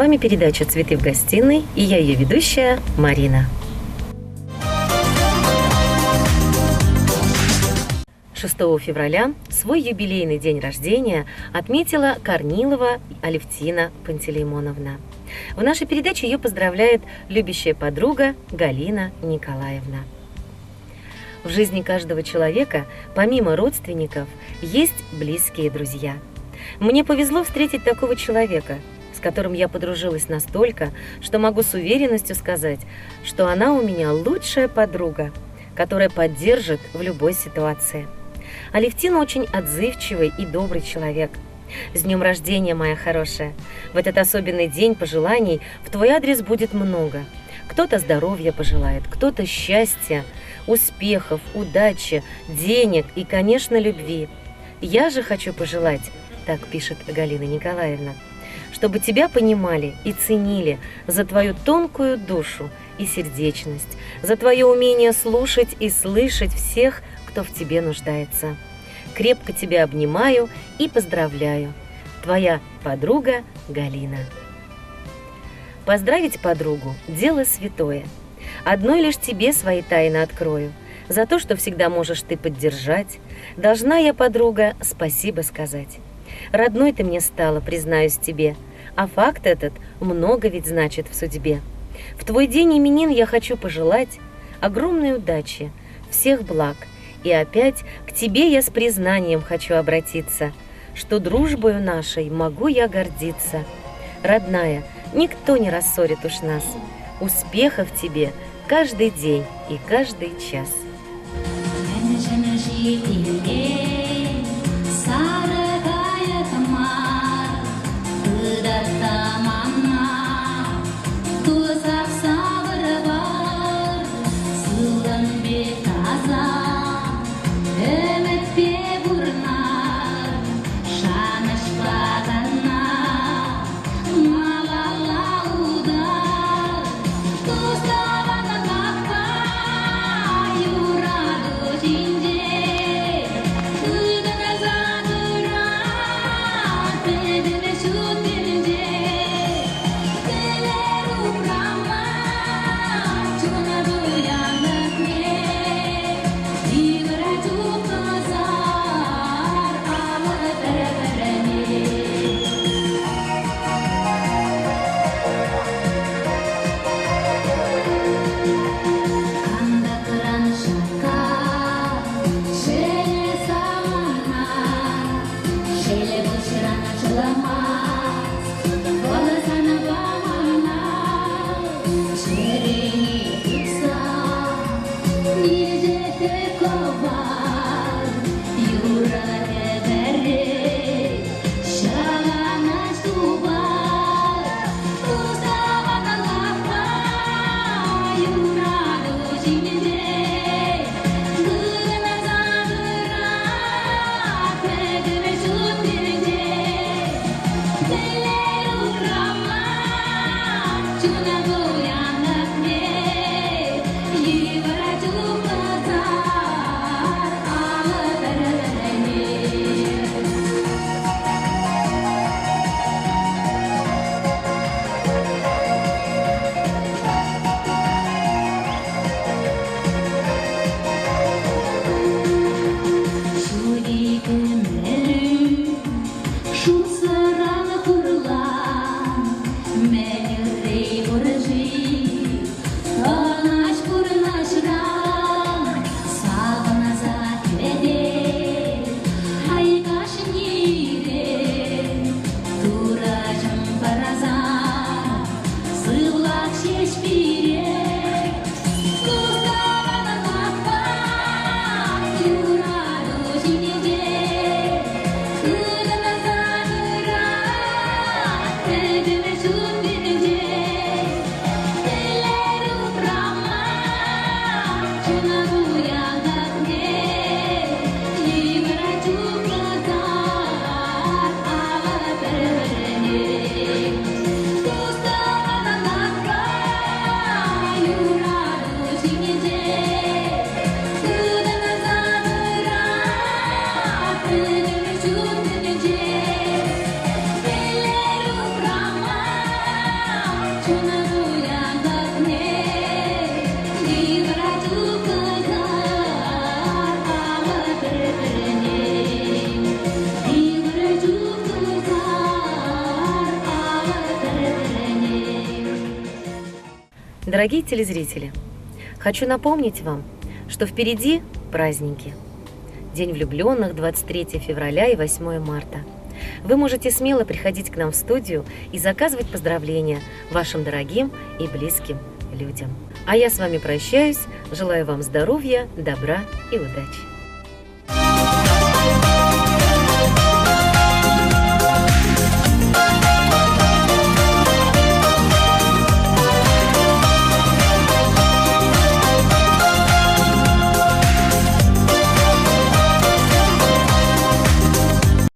вами передача «Цветы в гостиной» и я ее ведущая Марина. 6 февраля свой юбилейный день рождения отметила Корнилова Алевтина Пантелеймоновна. В нашей передаче ее поздравляет любящая подруга Галина Николаевна. В жизни каждого человека, помимо родственников, есть близкие друзья. Мне повезло встретить такого человека, с которым я подружилась настолько, что могу с уверенностью сказать, что она у меня лучшая подруга, которая поддержит в любой ситуации. Алевтина очень отзывчивый и добрый человек. С днем рождения, моя хорошая! В этот особенный день пожеланий в твой адрес будет много. Кто-то здоровья пожелает, кто-то счастья, успехов, удачи, денег и, конечно, любви. Я же хочу пожелать, так пишет Галина Николаевна, чтобы тебя понимали и ценили за твою тонкую душу и сердечность, за твое умение слушать и слышать всех, кто в тебе нуждается. Крепко тебя обнимаю и поздравляю. Твоя подруга Галина. Поздравить подругу – дело святое. Одной лишь тебе свои тайны открою. За то, что всегда можешь ты поддержать, должна я, подруга, спасибо сказать. Родной ты мне стала, признаюсь тебе, а факт этот много ведь значит в судьбе. В твой день именин я хочу пожелать огромной удачи, всех благ. И опять к тебе я с признанием хочу обратиться, что дружбою нашей могу я гордиться. Родная, никто не рассорит уж нас. Успехов тебе каждый день и каждый час. Дорогие телезрители, хочу напомнить вам, что впереди праздники. День влюбленных 23 февраля и 8 марта. Вы можете смело приходить к нам в студию и заказывать поздравления вашим дорогим и близким людям. А я с вами прощаюсь, желаю вам здоровья, добра и удачи.